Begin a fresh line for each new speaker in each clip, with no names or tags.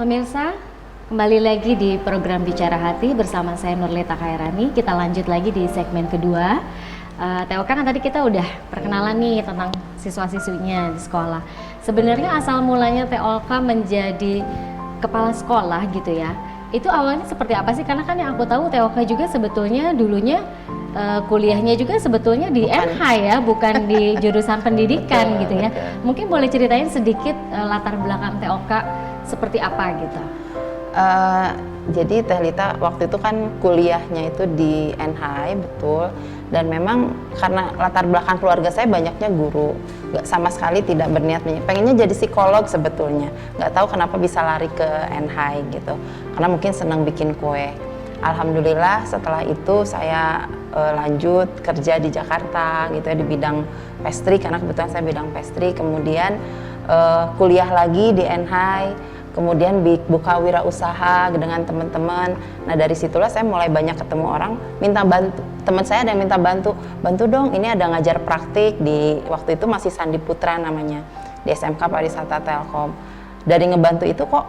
Pemirsa, kembali lagi di program Bicara Hati bersama saya Nurlita Khairani. Kita lanjut lagi di segmen kedua. TOK kan tadi kita udah perkenalan nih tentang siswa-siswinya di sekolah. Sebenarnya asal mulanya TOK menjadi kepala sekolah gitu ya, itu awalnya seperti apa sih? Karena kan yang aku tahu TOK juga sebetulnya dulunya kuliahnya juga sebetulnya di NH ya, bukan di jurusan pendidikan gitu ya. Mungkin boleh ceritain sedikit latar belakang TOK seperti apa gitu?
Jadi Teh Lita waktu itu kan kuliahnya itu di NH, betul. Dan memang karena latar belakang keluarga saya banyaknya guru, nggak sama sekali tidak berniat pengennya jadi psikolog sebetulnya. Nggak tahu kenapa bisa lari ke NH gitu, karena mungkin senang bikin kue. Alhamdulillah setelah itu saya lanjut kerja di Jakarta gitu ya, di bidang pastry, karena kebetulan saya bidang pastry. Kemudian kuliah lagi di NH, kemudian buka wirausaha dengan teman-teman. Nah dari situlah saya mulai banyak ketemu orang, minta bantu. Teman saya ada yang minta bantu dong, ini ada ngajar praktik di waktu itu masih Sandi Putra namanya, di SMK Pariwisata Telkom. Dari ngebantu itu kok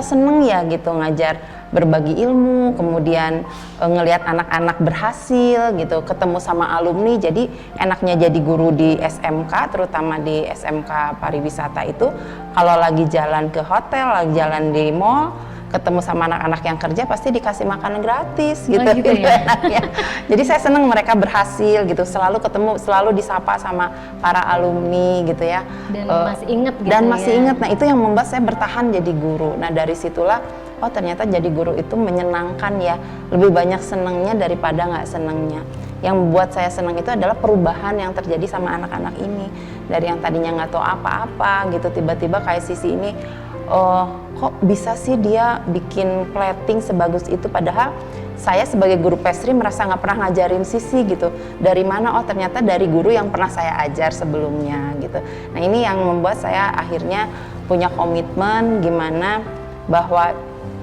seneng ya gitu ngajar, berbagi ilmu, kemudian ngelihat anak-anak berhasil gitu, ketemu sama alumni. Jadi enaknya jadi guru di SMK, terutama di SMK Pariwisata itu, kalau lagi jalan ke hotel, lagi jalan di mall, ketemu sama anak-anak yang kerja pasti dikasih makanan gratis gitu,
gitu ya?
Jadi saya seneng mereka berhasil gitu, selalu ketemu, selalu disapa sama para alumni gitu ya.
Dan masih inget gitu
dan masih
ya?
inget. Nah itu yang membuat saya bertahan jadi guru. Nah dari situlah, oh ternyata jadi guru itu menyenangkan ya, lebih banyak senengnya daripada nggak senengnya. Yang membuat saya senang itu adalah perubahan yang terjadi sama anak-anak ini. Dari yang tadinya nggak tahu apa-apa gitu, tiba-tiba kayak Sisi ini, kok bisa sih dia bikin plating sebagus itu, padahal saya sebagai guru pastry merasa nggak pernah ngajarin Sisi gitu. Dari mana? Oh ternyata dari guru yang pernah saya ajar sebelumnya gitu. Nah ini yang membuat saya akhirnya punya komitmen, gimana bahwa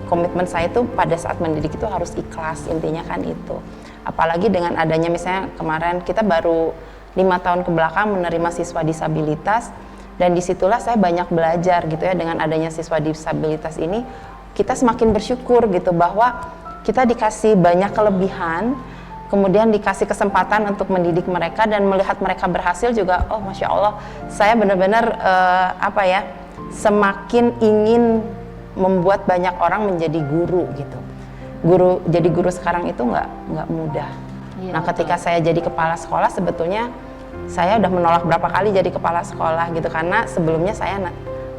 komitmen saya itu pada saat mendidik itu harus ikhlas, intinya kan itu. Apalagi dengan adanya misalnya kemarin kita baru 5 tahun ke belakang menerima siswa disabilitas, dan disitulah saya banyak belajar gitu ya. Dengan adanya siswa disabilitas ini kita semakin bersyukur gitu bahwa kita dikasih banyak kelebihan, kemudian dikasih kesempatan untuk mendidik mereka dan melihat mereka berhasil juga. Oh Masya Allah, saya benar-benar semakin ingin membuat banyak orang menjadi guru gitu. Jadi guru sekarang itu nggak mudah.
Iya,
Nah ketika saya jadi kepala sekolah, sebetulnya saya udah menolak berapa kali jadi kepala sekolah gitu, karena sebelumnya saya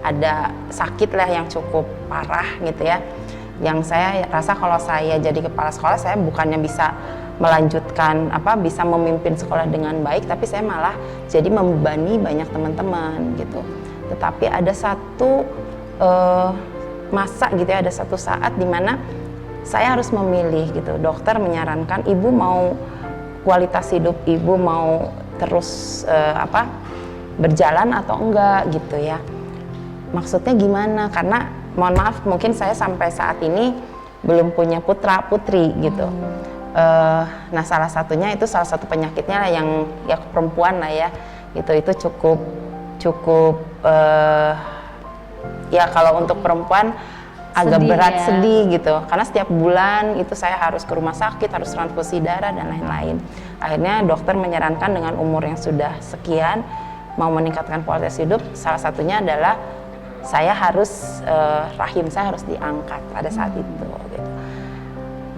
ada sakit lah yang cukup parah gitu ya, yang saya rasa kalau saya jadi kepala sekolah saya bukannya bisa melanjutkan bisa memimpin sekolah dengan baik, tapi saya malah jadi membebani banyak teman-teman gitu. Tetapi ada satu masa gitu ya, ada satu saat di mana saya harus memilih gitu. Dokter menyarankan ibu mau kualitas hidup ibu mau terus berjalan atau enggak gitu ya. Maksudnya gimana? Karena mohon maaf mungkin saya sampai saat ini belum punya putra putri gitu. Nah salah satunya itu salah satu penyakitnya lah yang ya perempuan lah ya gitu, itu cukup ya kalau untuk perempuan agak
sedih
berat,
ya.
sedih gitu, karena setiap bulan itu saya harus ke rumah sakit, harus transfusi darah dan lain-lain. Akhirnya dokter menyarankan dengan umur yang sudah sekian mau meningkatkan kualitas hidup, salah satunya adalah saya harus rahim saya harus diangkat pada saat itu gitu.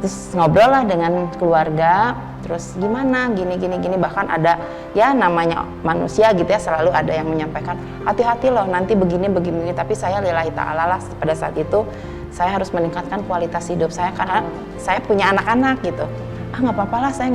Terus ngobrol lah dengan keluarga, terus gimana gini, bahkan ada ya namanya manusia gitu ya, selalu ada yang menyampaikan hati-hati loh nanti begini, tapi saya lillahi ta'ala lah pada saat itu saya harus meningkatkan kualitas hidup saya karena saya punya anak-anak gitu. Nggak apa-apa lah, saya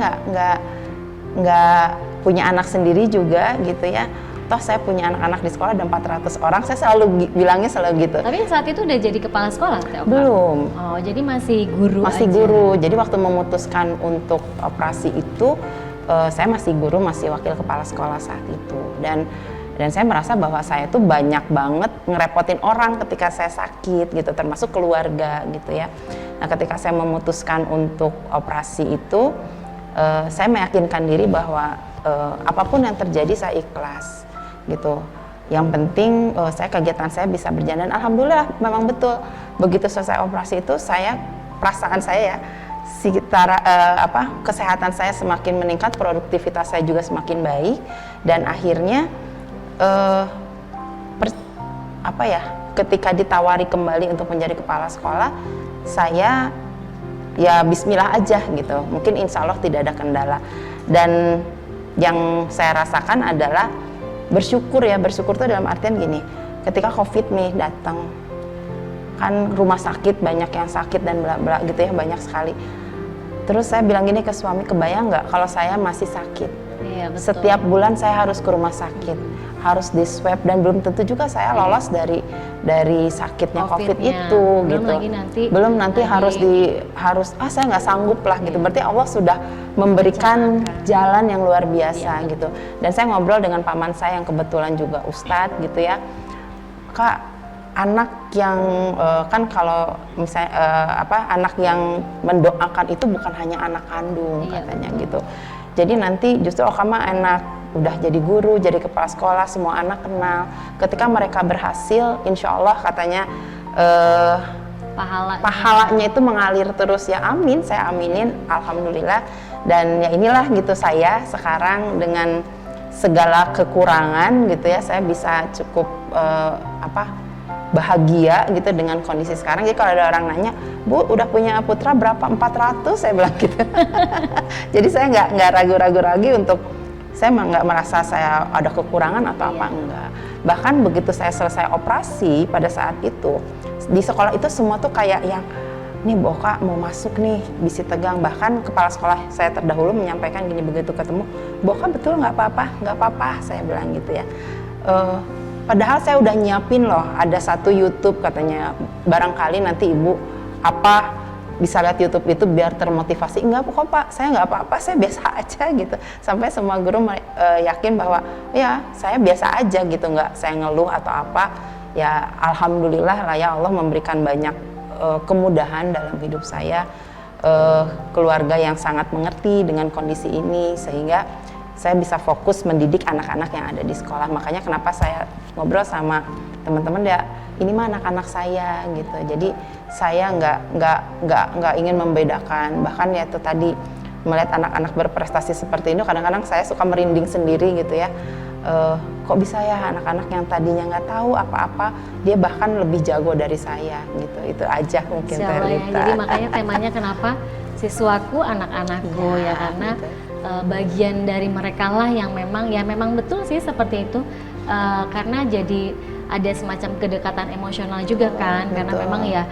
nggak punya anak sendiri juga gitu ya, toh saya punya anak-anak di sekolah ada 400 orang, saya selalu bilangnya selalu gitu.
Tapi saat itu udah jadi kepala sekolah, TOK?
Belum.
Oh, jadi masih guru
Masih
aja.
guru. Jadi waktu memutuskan untuk operasi itu, saya masih guru, masih wakil kepala sekolah saat itu. Dan saya merasa bahwa saya tuh banyak banget ngerepotin orang ketika saya sakit gitu, termasuk keluarga gitu ya. Nah ketika saya memutuskan untuk operasi itu, saya meyakinkan diri bahwa apapun yang terjadi saya ikhlas gitu. Yang penting saya kegiatan saya bisa berjalan. Alhamdulillah memang betul. Begitu selesai operasi itu perasaan saya ya sekitar kesehatan saya semakin meningkat, produktivitas saya juga semakin baik, dan akhirnya ketika ditawari kembali untuk menjadi kepala sekolah, saya ya bismillah aja gitu. Mungkin insya Allah tidak ada kendala. Dan yang saya rasakan adalah bersyukur tuh dalam artian gini, ketika COVID nih datang, kan rumah sakit banyak yang sakit dan bla bla gitu ya, banyak sekali. Terus saya bilang gini ke suami, kebayang nggak kalau saya masih sakit?
Iya, betul.
Setiap bulan saya harus ke rumah sakit, harus di swab, dan belum tentu juga saya lolos dari sakitnya COVID itu
belum
gitu. Belum nanti harus saya nggak sanggup lah gitu. Berarti Allah sudah memberikan jalan yang luar biasa gitu. Dan saya ngobrol dengan paman saya yang kebetulan juga ustadz gitu ya, Kak, anak yang kan kalau misalnya anak yang mendoakan itu bukan hanya anak kandung katanya gitu. Jadi nanti justru Okama enak udah jadi guru, jadi kepala sekolah, semua anak kenal. Ketika mereka berhasil, insya Allah katanya pahalanya itu mengalir terus ya. Amin, saya aminin, alhamdulillah. Dan ya inilah gitu, saya sekarang dengan segala kekurangan gitu ya, saya bisa cukup bahagia gitu dengan kondisi sekarang. Jadi kalau ada orang nanya, Bu udah punya putra berapa? 400, saya bilang gitu. Jadi saya nggak ragu-ragu lagi untuk, saya nggak merasa saya ada kekurangan atau apa, enggak. Bahkan begitu saya selesai operasi pada saat itu, di sekolah itu semua tuh kayak yang, nih Boka mau masuk nih, bisi tegang. Bahkan kepala sekolah saya terdahulu menyampaikan gini, begitu ketemu, Boka betul nggak apa-apa, saya bilang gitu ya. Padahal saya udah nyiapin loh, ada satu YouTube katanya, barangkali nanti ibu bisa lihat YouTube itu biar termotivasi. Enggak kok Pak, saya nggak apa-apa, saya biasa aja gitu. Sampai semua guru yakin bahwa ya saya biasa aja gitu, nggak saya ngeluh atau apa. Ya alhamdulillah lah ya, Allah memberikan banyak kemudahan dalam hidup saya, keluarga yang sangat mengerti dengan kondisi ini, sehingga saya bisa fokus mendidik anak-anak yang ada di sekolah. Makanya kenapa saya ngobrol sama teman-teman ya, ini mah anak-anak saya gitu. Jadi saya nggak ingin membedakan. Bahkan ya itu tadi, melihat anak-anak berprestasi seperti ini, kadang-kadang saya suka merinding sendiri gitu ya. Kok bisa ya anak-anak yang tadinya nggak tahu apa-apa, dia bahkan lebih jago dari saya gitu. Itu aja mungkin Terlita.
Jadi makanya temanya kenapa siswaku anak-anakku ya karena bagian dari mereka lah yang memang betul sih seperti itu, karena jadi ada semacam kedekatan emosional juga kan, karena memang ya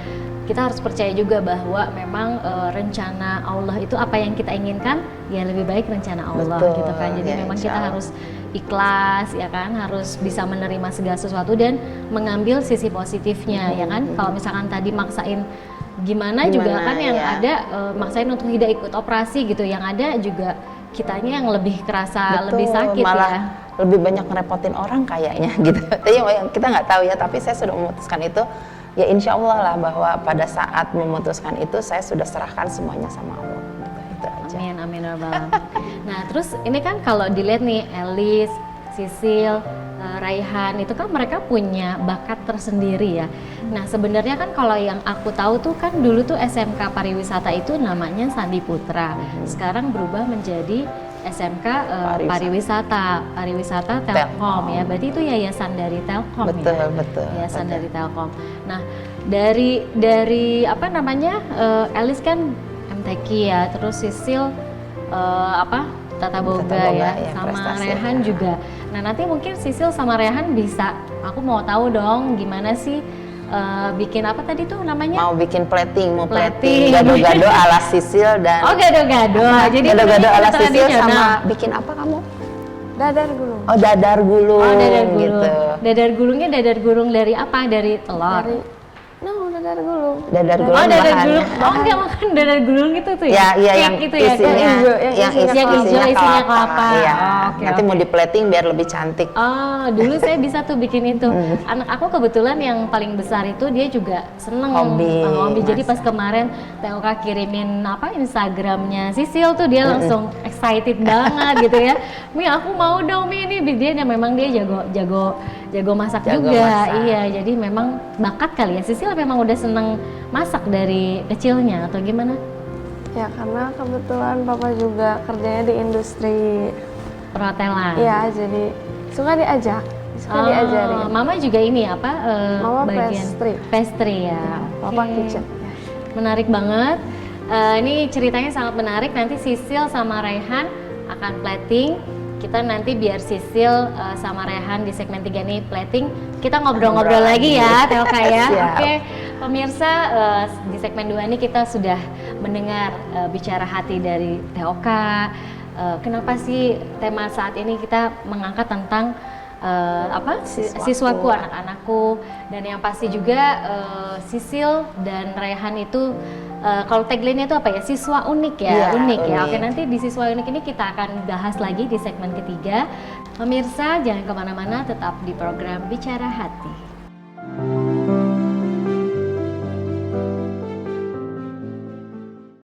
kita harus percaya juga bahwa memang rencana Allah itu apa yang kita inginkan ya lebih baik rencana Allah gitu kan. Jadi ya, memang kita harus ikhlas ya kan, harus bisa menerima segala sesuatu dan mengambil sisi positifnya ya kan. Kalau misalkan tadi maksain gimana juga kan yang ada maksain untuk tidak ikut operasi gitu, yang ada juga kitanya yang lebih kerasa lebih sakit, malah ya
lebih banyak ngerepotin orang kayaknya gitu. Tapi kita nggak tahu ya, tapi saya sudah memutuskan itu ya, insya Allah lah bahwa pada saat memutuskan itu saya sudah serahkan semuanya sama Allah gitu. Itu aja.
Amin amin ya Rabbal alamin. Nah terus ini kan kalau dilihat nih Elis, Sisil, Raihan itu kan mereka punya bakat tersendiri ya. Nah sebenarnya kan kalau yang aku tahu tuh kan dulu tuh SMK Pariwisata itu namanya Sandi Putra. Sekarang berubah menjadi SMK Pariwisata Telkom ya. Berarti itu yayasan dari Telkom ya.
Betul.
Yayasan dari Telkom. Nah dari apa namanya Elis kan MTQ ya, terus Sisil Tata Boga ya, sama Rehan juga. Nah nanti mungkin Sisil sama Rehan bisa, aku mau tahu dong gimana sih bikin apa tadi tuh namanya?
Mau bikin plating. Gado-gado ala Sisil dan
gado-gado. Jadi
gado-gado ala Sisil sama bikin apa kamu?
Dadar gulung.
Oh dadar gulung. Gitu.
Dadar gulungnya dadar gulung dari apa? Dari telur.
Dadar gulung.
Dadar gulung.
Oh dadar gulung. Oh enggak makan dadar gulung gitu tuh ya?
Iya yang
gitu
isinya,
yang hijau isinya kelapa.
Iya. Nanti mau di plating biar lebih cantik.
Oh dulu saya bisa tuh bikin itu. Anak aku kebetulan yang paling besar itu dia juga seneng hobi. Jadi pas kemarin TOK kirimin Instagramnya Sisil tuh dia langsung excited banget gitu ya. Mi aku mau dong Mi, ini dia memang dia jago masak
Jago
juga.
masak.
Iya, jadi memang bakat kali ya. Sisil memang udah seneng masak dari kecilnya atau gimana?
Ya karena kebetulan papa juga kerjanya di industri.
Perhotelan.
Iya, jadi suka diajak, suka
Oh,
diajarin.
Mama juga ini apa?
Mama
bagian
pastry.
pastry ya.
Papa
Oke.
kitchen. Ya.
Menarik banget. Ini ceritanya sangat menarik. Nanti Sisil sama Raihan akan plating. Kita nanti biar Sisil sama Raihan di segmen 3 nih plating. Kita ngobrol-ngobrol lagi ya, Teoka ya.
Siap.
Oke, pemirsa di segmen 2 ini kita sudah mendengar bicara hati dari Teoka. Kenapa sih tema saat ini kita mengangkat tentang siswaku, anak-anakku, dan yang pasti juga Sisil dan Raihan itu kalau tagline-nya itu apa ya, siswa unik ya,
Iya,
unik ya.
unik.
Oke, nanti di siswa unik ini kita akan bahas lagi di segmen ketiga. Pemirsa jangan kemana-mana, tetap di program Bicara Hati.